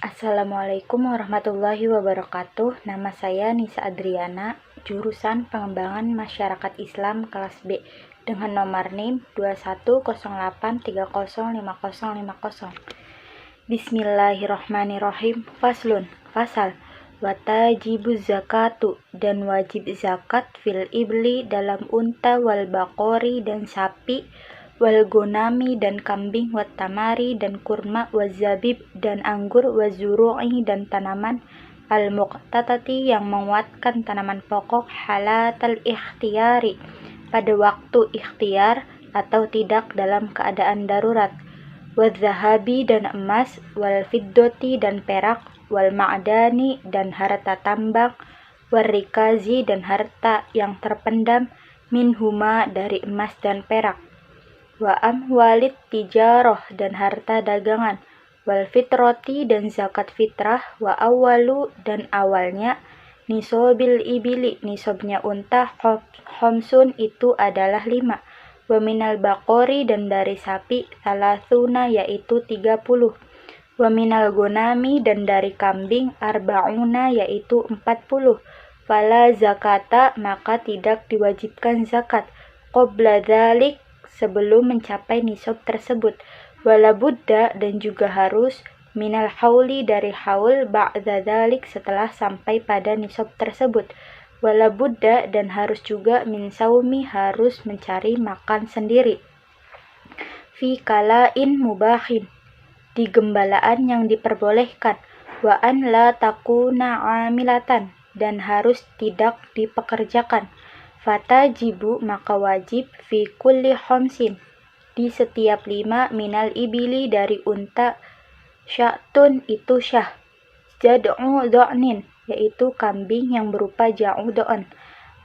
Assalamualaikum warahmatullahi wabarakatuh. Nama saya Nisa Adriana, jurusan Pengembangan Masyarakat Islam kelas B dengan nomor NIM 2108305050. Bismillahirrahmanirrahim. Faslun, fasal. Watajibuz zakatu, dan wajib zakat fil ibli dalam unta wal bakori dan sapi, wal gonami dan kambing, wat tamari dan kurma, wazabib dan anggur, wazuru'i dan tanaman al muqtatati yang menguatkan tanaman pokok, halatal ikhtiyari pada waktu ikhtiar atau tidak dalam keadaan darurat, wazahabi dan emas, wal fiddoti dan perak, wal ma'dani dan harta tambang, wal rikazi dan harta yang terpendam, minhuma dari emas dan perak, wa amwalit tijaroh dan harta dagangan, wal fitroti dan zakat fitrah, wa awalu dan awalnya, nisobil ibili nisobnya unta, khomsun itu adalah 5, wa minal bakori dan dari sapi, salasuna yaitu 30, wa minal gonami dan dari kambing, arba'una yaitu 40, fala zakata maka tidak diwajibkan zakat, qabla dzalik sebelum mencapai nisab tersebut, wala budda dan juga harus, minal hauli dari haul, ba'da dzalik setelah sampai pada nisab tersebut, wala budda dan harus juga, min saumi harus mencari makan sendiri, fi kalain mubahin di gembalaan yang diperbolehkan, wa an la takuna amilatan dan harus tidak dipekerjakan, fatajibu maka wajib, fi kulli khamsin di setiap 5, minal ibili dari unta, sya'tun itu syah, jad'u do'nin yaitu kambing yang berupa ja'u do'on,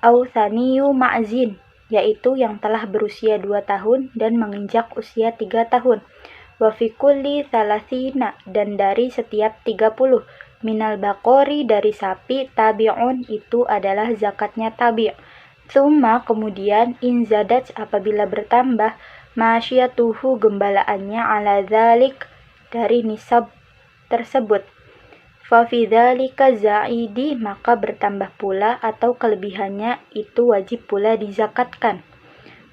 au thaniyu ma'zin yaitu yang telah berusia 2 tahun dan menginjak usia 3 tahun, wa fi kulli thalathina dan dari setiap 30, minal bakori dari sapi, tabi'un itu adalah zakatnya tabi', tsumma kemudian, inzadat apabila bertambah, masyatuhu gembalaannya, ala dzalik dari nisab tersebut, fa fi dzalika zaidi maka bertambah pula atau kelebihannya itu wajib pula dizakatkan,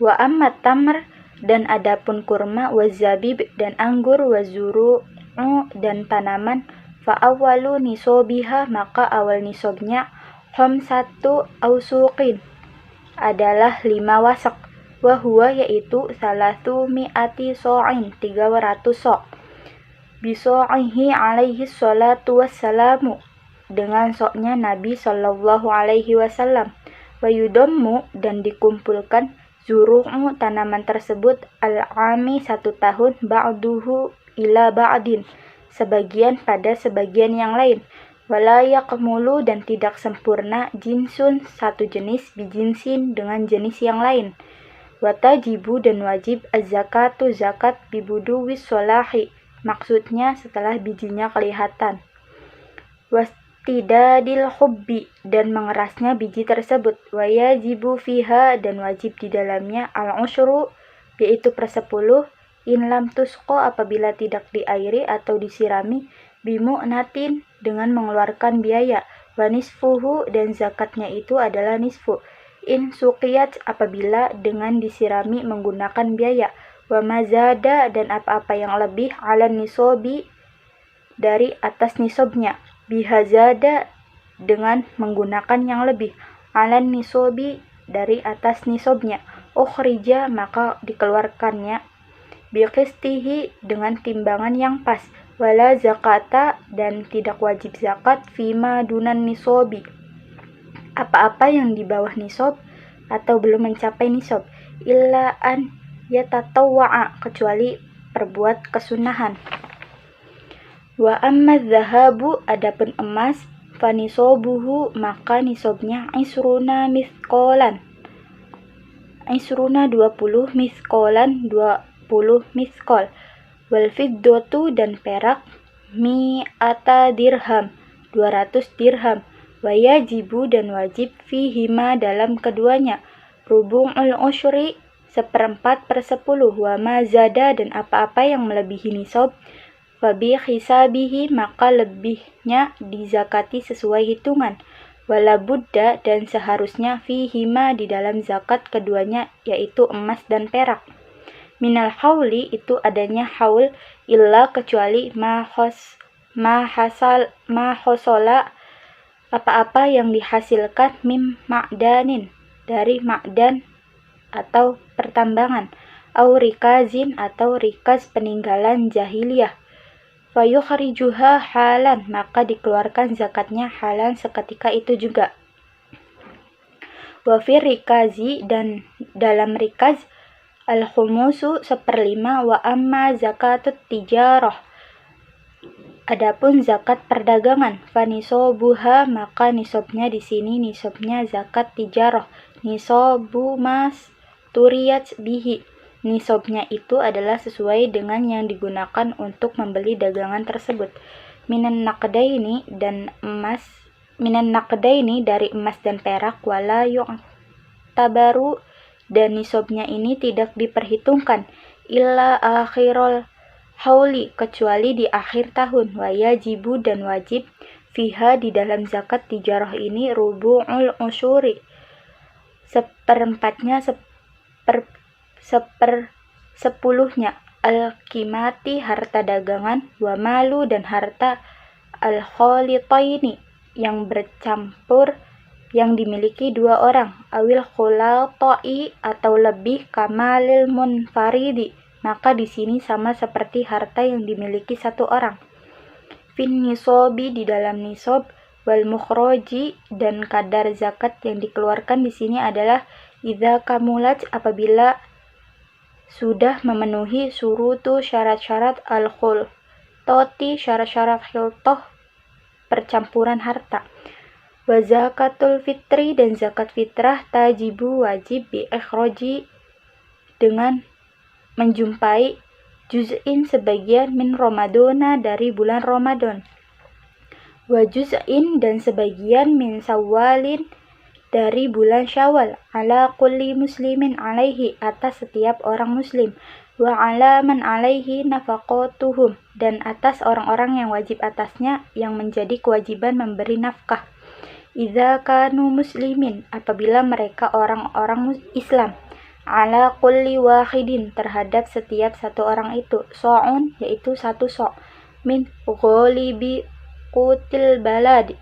wa amma tamr dan adapun kurma, wazabib dan anggur, wazuru'u dan tanaman, fa awalu nisobiha maka awal nisobnya, khamsatu ausuqin adalah 5 wasak, wa huwa yaitu salatu mi'ati so'in 300 so', biso'ihi alaihi salatu wassalamu dengan soknya Nabi sallallahu alaihi wasallam, wa yudammu dan dikumpulkan, zuru'u tanaman tersebut, al-ami 1 tahun, ba'duhu ila ba'din sebagian pada sebagian yang lain, wala yakmulu dan tidak sempurna, jinsun 1 jenis, bijinsin dengan jenis yang lain, watajibu dan wajib, az-zakatu zakat, bibuduwis solahi maksudnya setelah bijinya kelihatan, wastidadil hubbi dan mengerasnya biji tersebut, wayajibu fiha dan wajib di dalamnya, al-usyru yaitu 1/10, in lam tusqo apabila tidak diairi atau disirami, bimu'natin dengan mengeluarkan biaya, wa nisfuhu dan zakatnya itu adalah nisfu, in suqiyat apabila dengan disirami menggunakan biaya, wa mazada dan apa-apa yang lebih, ala nisobi dari atas nisobnya, bihazada dengan menggunakan yang lebih, ala nisobi dari atas nisobnya, ukhrija maka dikeluarkannya, biqistihi dengan timbangan yang pas, wala zakata dan tidak wajib zakat, fima dunan nisobi apa-apa yang di bawah nisob atau belum mencapai nisob, illa an yatatawwa'a kecuali perbuat kesunahan, wa amma zahabu adapun emas, fanisobuhu maka nisobnya, isruna miskolan 20 miskolan 20 miskol, wal fiddotu dan perak, mi'ata dirham 200 dirham, wayajibu dan wajib, fihima dalam keduanya, rubu'ul usyri 1/4/10, wa mazada dan apa-apa yang melebihi nisab, fabi hisabihi maka lebihnya dizakati sesuai hitungan. Wala budda dan seharusnya fihima di dalam zakat keduanya yaitu emas dan perak. Minal hauli itu adanya haul illa kecuali mahosola apa-apa yang dihasilkan mim ma'danin dari ma'dan atau pertambangan, au rikazin atau rikaz peninggalan jahiliyah. Fayukhrijuha halan maka dikeluarkan zakatnya halan seketika itu juga. Wa fir rikazi dan dalam rikaz al-khumusu 1/5 wa amma zakatut tijarah. Adapun zakat perdagangan, fanisobuha maka nisobnya di sini nisobnya zakat tijarah. Nisobu mas turiyat bihi. Nisobnya itu adalah sesuai dengan yang digunakan untuk membeli dagangan tersebut. Minan naqdaini dari emas dan perak wala yu'tabaru dan nisobnya ini tidak diperhitungkan illa akhirul hauli kecuali di akhir tahun. Wa yajibu dan wajib fiha di dalam zakat tijarah ini rubu'ul usyuri 1/4 10/10 al-qimati harta dagangan wa malu dan harta al-khalitaini yang bercampur yang dimiliki dua orang awil khulatai atau lebih kamalil munfaridi maka di sini sama seperti harta yang dimiliki satu orang. Fin nisobi di dalam nisob wal mukhroji dan kadar zakat yang dikeluarkan di sini adalah idza kamulat apabila sudah memenuhi surutu syarat-syarat al-khultati syarat-syarat khiltoh percampuran harta. Wa zakatul fitri dan zakat fitrah tajibu wajib bi ikhroji dengan menjumpai juz'in sebagian min Ramadana dari bulan Ramadan. Wa juz'in dan sebagian min Syawalin dari bulan Syawal ala kulli muslimin alaihi atas setiap orang muslim wa ala man alaihi nafaqatuhum dan atas orang-orang yang wajib atasnya yang menjadi kewajiban memberi nafkah. Idza kanu muslimin apabila mereka orang-orang Islam ala kulli wahidin terhadap setiap satu orang itu so'un yaitu satu so' min ghalibi qutil balad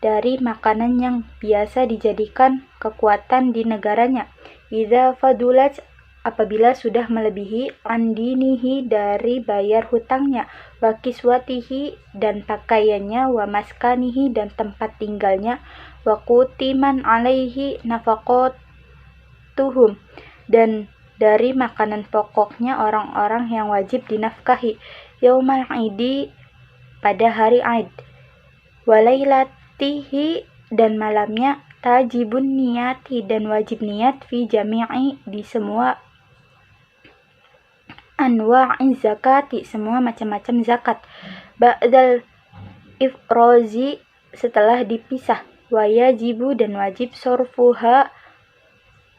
dari makanan yang biasa dijadikan kekuatan di negaranya. Idza fadulat apabila sudah melebihi andinihi dari bayar hutangnya wa kiswatihi dan pakaiannya wa maskanihi dan tempat tinggalnya wa qutiman alaihi nafaqatuhum dan dari makanan pokoknya orang-orang yang wajib dinafkahi yaumal idi pada hari Aid walailatihi dan malamnya tajibun niyati dan wajib niat fi jami'i di semua anwa'i zakati semua macam-macam zakat ba'dal ifrozi setelah dipisah wa yajibu dan wajib sorfuha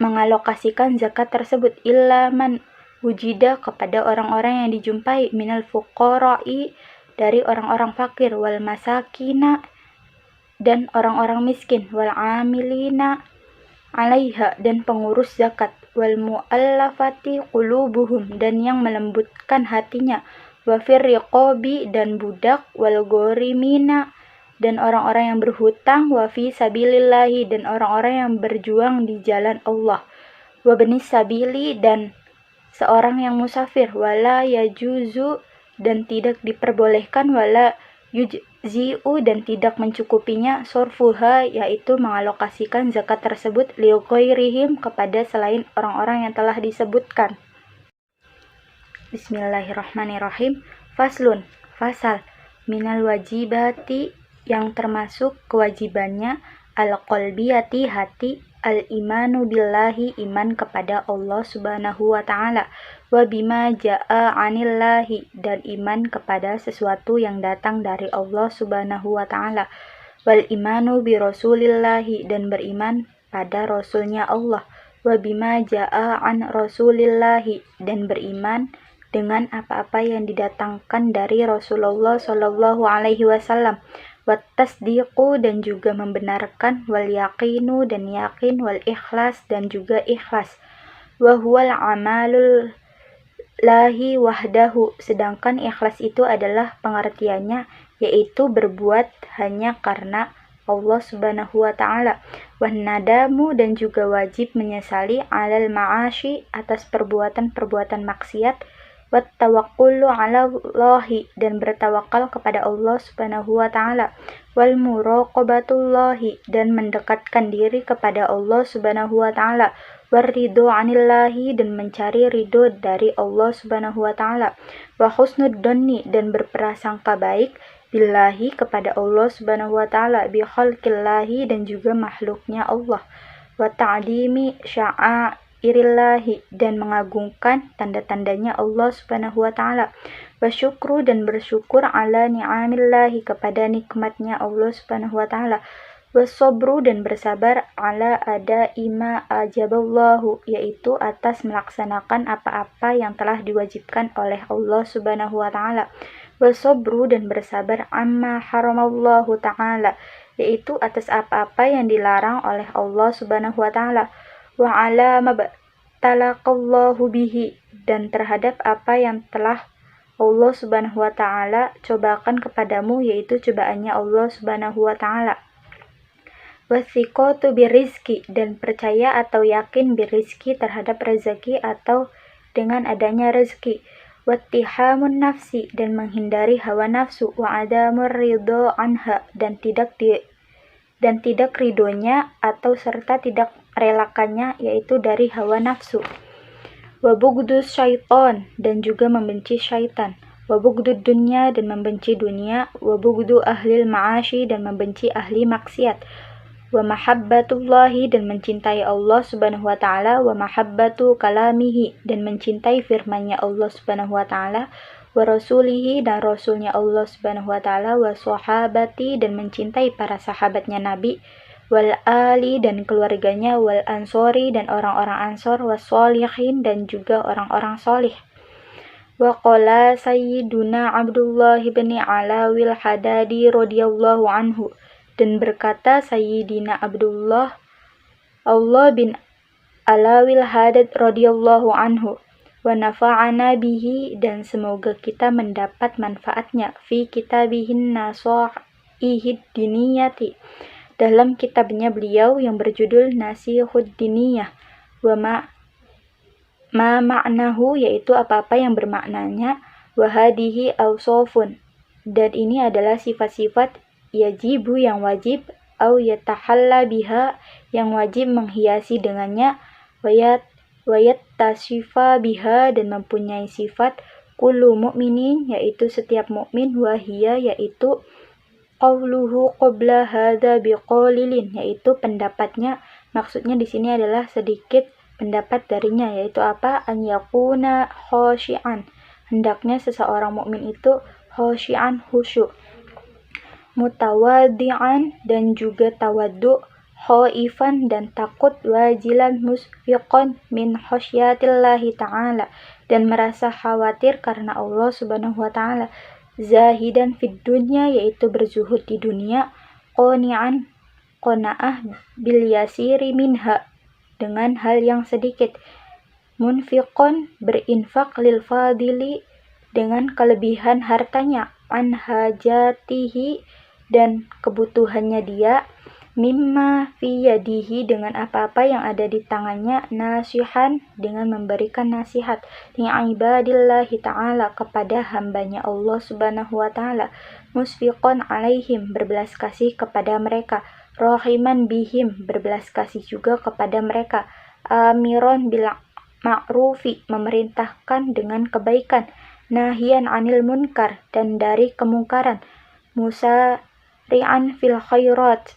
mengalokasikan zakat tersebut illa man wujida kepada orang-orang yang dijumpai minal fuqara'i dari orang-orang fakir wal masakina dan orang-orang miskin wal amilina alaiha dan pengurus zakat wal muallafati qulubuhum dan yang melembutkan hatinya wa fir riqabi dan budak wal ghorimina dan orang-orang yang berhutang wa fi sabilillahi dan orang-orang yang berjuang di jalan Allah wa benis sabili dan seorang yang musafir wala yajuzu dan tidak diperbolehkan wala yujzi'u dan tidak mencukupinya sorfuha yaitu mengalokasikan zakat tersebut li ghairihim kepada selain orang-orang yang telah disebutkan. Bismillahirrahmanirrahim. Faslun fasal minal wajibati yang termasuk kewajibannya al-qalbiyati hati al-imanu billahi iman kepada Allah subhanahu wa ta'ala wa bima ja'a anillahi dan iman kepada sesuatu yang datang dari Allah subhanahu wa ta'ala wal imanu bi rasulillahi dan beriman pada rasulnya Allah wa bima ja'a an rasulillahi dan beriman dengan apa-apa yang didatangkan dari Rasulullah Shallallahu Alaihi Wasallam. Wattasdiqu dan juga membenarkan, wal yaqinu dan yakin, wal ikhlas dan juga ikhlas. Wahuwal amalul lahi wahdahu, sedangkan ikhlas itu adalah pengertiannya yaitu berbuat hanya karena Allah Subhanahu wa ta'ala. Wannadamu dan juga wajib menyesali alal ma'ashi atas perbuatan-perbuatan maksiat. Wattawakkulu ala Allahi dan bertawakal kepada Allah Subhanahu wa ta'ala. Wal muraqabatullahi dan mendekatkan diri kepada Allah Subhanahu wa ta'ala. Warridho anillahi dan mencari ridho dari Allah Subhanahu wa ta'ala. Wa husnud dhanni dan berprasangka baik billahi kepada Allah Subhanahu wa ta'ala, bi khalqillahi dan juga makhluknya Allah. Wa ta'dimi sya'airillahi dan mengagungkan tanda-tandanya Allah Subhanahu wa ta'ala. Wa syukru dan bersyukur ala ni'amillahi kepada nikmatnya Allah Subhanahu wa ta'ala. Wasobru dan bersabar ala ada ima ajaballahu yaitu atas melaksanakan apa-apa yang telah diwajibkan oleh Allah Subhanahu wa ta'ala. Wasobru dan bersabar amma haramallahu ta'ala yaitu atas apa-apa yang dilarang oleh Allah Subhanahu wa ta'ala. Wa ala mabtalaqallahu bihi dan terhadap apa yang telah Allah Subhanahu wa ta'ala cobakan kepadamu yaitu cobaannya Allah Subhanahu wa ta'ala. Wasiqatu birizki dan percaya atau yakin birizki terhadap rezeki atau dengan adanya rezeki. Wattihamun nafsi dan menghindari hawa nafsu. Wa adamur ridho anha dan tidak ridhonya atau serta tidak relakannya yaitu dari hawa nafsu. Wa bughdus syaiton dan juga membenci syaitan. Wa bughdud dunya dan membenci dunia. Wa bughdhu ahlil ma'ashi dan membenci ahli maksiat. Wa mahabbatullahi dan mencintai Allah Subhanahu wa ta'ala. Wa mahabbatu kalamihi dan mencintai firman-Nya Allah Subhanahu wa ta'ala. Wa rasulihi dan rasulnya Allah Subhanahu wa ta'ala. Wa sahabati dan mencintai para sahabatnya Nabi. Wal ali dan keluarganya. Wal ansori dan orang-orang ansor. Wa sholihin dan juga orang-orang solih. Wa qala sayyiduna Abdullah bin Alawil Hadadi radhiyallahu anhu dan berkata Sayyidina Abdullah bin Alawil Hadad radhiyallahu anhu, wa nafa'ana bihi dan semoga kita mendapat manfaatnya fi kitabihin nasihid diniyati dalam kitabnya beliau yang berjudul Nasihud Diniyah. Wa ma ma'nahu yaitu apa-apa yang bermaknanya. Wa hadihi awsofun dan ini adalah sifat-sifat yajibu yang wajib, au yatahalla biha yang wajib menghiasi dengannya, wayat tasyifa biha dan mempunyai sifat, kullu mu'minin yaitu setiap mukmin, wahia yaitu qauluhu qabla hadza biqalilin yaitu pendapatnya, maksudnya di sini adalah sedikit pendapat darinya yaitu apa? An yakuna khosyi'an hendaknya seseorang mukmin itu khosyi'an khusyuk, mutawaddi'an dan juga tawaddu', khaifan dan takut, wajilan musfiqan min khasyatillahi ta'ala dan merasa khawatir karena Allah Subhanahu wa ta'ala, zahidan fid dunya yaitu berzuhud di dunia, qani'an qanaah bil yasiri minha dengan hal yang sedikit, munfiqan berinfak lil fadili dengan kelebihan hartanya, an hajatihi dan kebutuhannya dia, mimma fi yadihi dengan apa-apa yang ada di tangannya, nasihan dengan memberikan nasihat, li'ibadillahi ta'ala kepada hambanya Allah Subhanahu wa ta'ala, musfiqan alaihim berbelas kasih kepada mereka, rahiman bihim berbelas kasih juga kepada mereka, amiron bil ma'rufi memerintahkan dengan kebaikan, nahian anil munkar dan dari kemungkaran, musari'an fil khairat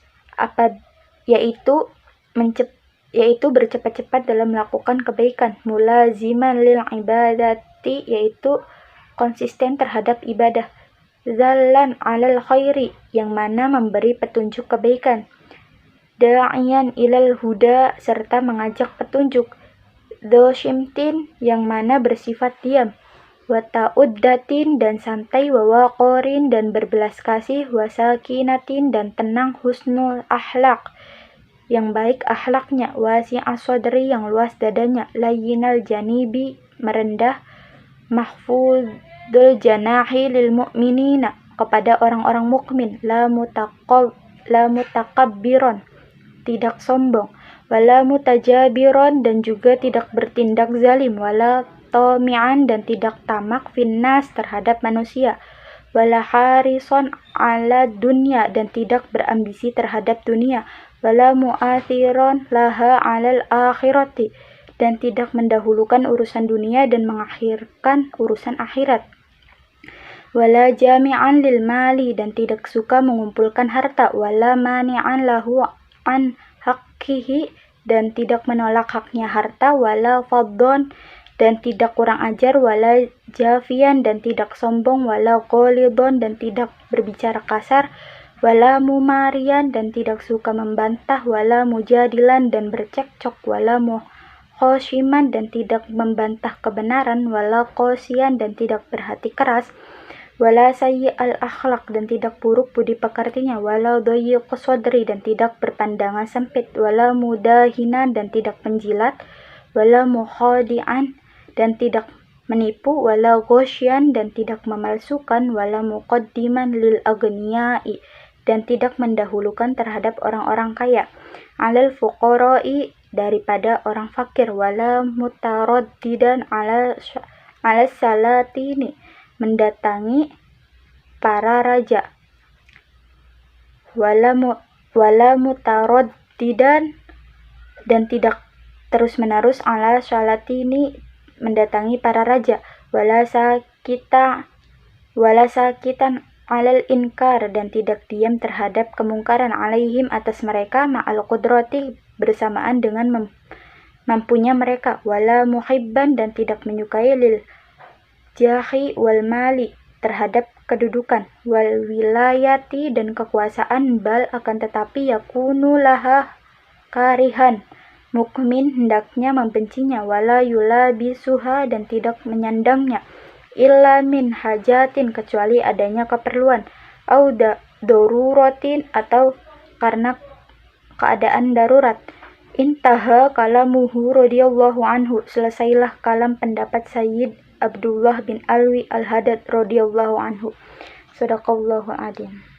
yaitu bercepat-cepat dalam melakukan kebaikan, mulaziman lil ibadati yaitu konsisten terhadap ibadah, zallan alal khairi yang mana memberi petunjuk kebaikan, da'iyan ilal huda serta mengajak petunjuk, dhoshimtin yang mana bersifat diam, wa ta'uddatin dan santai, wa waqorin dan berbelas kasih, wa sakinatin dan tenang, husnul akhlak yang baik akhlaknya, wasi'as sadri yang luas dadanya, layyinal janibi merendah, mahfudul janahi lil mu'minina kepada orang-orang mukmin, la mutakabbiron tidak sombong, wala mutajabiron dan juga tidak bertindak zalim, wala tami'an dan tidak tamak, finnas terhadap manusia, wala harison ala dunya dan tidak berambisi terhadap dunia, wala mu'athiron laha alal akhirati dan tidak mendahulukan urusan dunia dan mengakhirkan urusan akhirat, wala jami'an lil mali dan tidak suka mengumpulkan harta, wala mani'an lahu an haqqihi dan tidak menolak haknya harta, wala faddon dan tidak kurang ajar, wala jafian dan tidak sombong, wala ghalidon dan tidak berbicara kasar, wala mumarian dan tidak suka membantah, wala mujadilan dan bercekcok, wala mukhoshiman dan tidak membantah kebenaran, wala qosian dan tidak berhati keras, wala sayyi'al akhlak dan tidak buruk budi pekertinya, wala dayyiqus sadri dan tidak berpandangan sempit, wala mudahinan dan tidak penjilat, wala mukhadi'an dan tidak menipu, wala ghosyan dan tidak memalsukan, wala muqaddiman lil aghniyai dan tidak mendahulukan terhadap orang-orang kaya, alal fuqara'i daripada orang fakir, wala mutaraddidan ala salatini mendatangi para raja, wala mutaraddidan dan tidak terus-menerus ala salatini mendatangi para raja, wala sakitan alal inkar dan tidak diam terhadap kemungkaran, alaihim atas mereka, ma'al qudrati bersamaan dengan mampunya mereka, wala muhibban dan tidak menyukai lil jahi wal mali terhadap kedudukan, wal wilayati dan kekuasaan, bal akan tetapi yakunu laha karihan mukmin hendaknya membencinya, wala yulabisuha dan tidak menyandangnya, illa min hajatin kecuali adanya keperluan, au daruratin atau karena keadaan darurat. Intaha kalamuhu radhiyallahu anhu selesailah kalam pendapat Sayyid Abdullah bin Alwi Al-Haddad radhiyallahu anhu. Shadaqallahu adzim.